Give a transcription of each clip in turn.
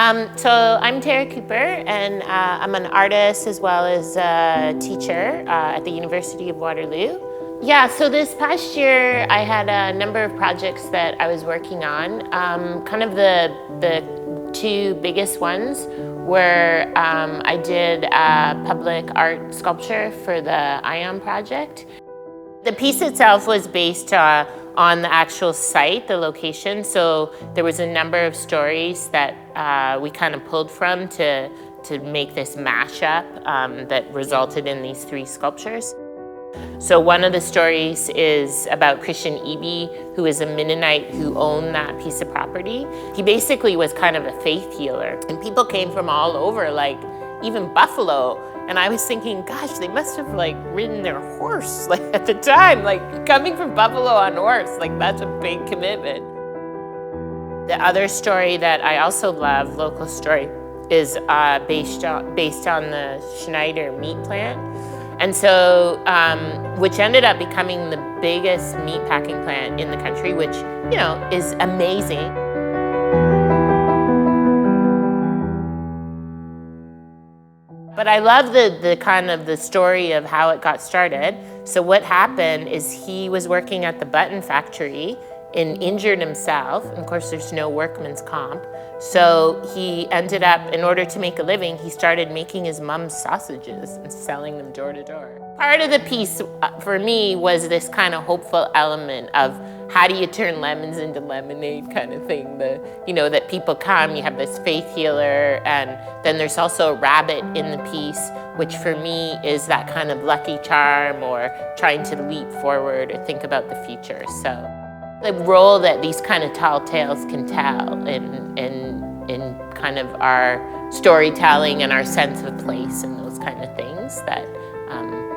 So I'm Tara Cooper, and I'm an artist as well as a teacher at the University of Waterloo. Yeah, so this past year I had a number of projects that I was working on. Kind of the two biggest ones were I did a public art sculpture for the ION project. The piece itself was based on the actual site, the location, so there was a number of stories that we kind of pulled from to make this mashup that resulted in these three sculptures. So one of the stories is about Christian Eby, who is a Mennonite who owned that piece of property. He basically was kind of a faith healer, and people came from all over, like even Buffalo. And I was thinking, gosh, they must have like ridden their horse like at the time, like coming from Buffalo on horse, like that's a big commitment. The other story that I also love, local story, is based on the Schneider meat plant. And so, which ended up becoming the biggest meat packing plant in the country, which, you know, is amazing. But I love the kind of the story of how it got started. So what happened is he was working at the button factory and injured himself. And of course, there's no workman's comp. So he ended up, in order to make a living, he started making his mom's sausages and selling them door to door. Part of the piece for me was this kind of hopeful element of how do you turn lemons into lemonade kind of thing. You know, that people come, you have this faith healer, and then there's also a rabbit in the piece, which for me is that kind of lucky charm or trying to leap forward or think about the future. So the role that these kind of tall tales can tell in kind of our storytelling and our sense of place and those kind of things that,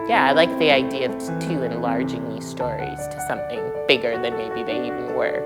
yeah, I like the idea of too enlarging these stories to something bigger than maybe they even were.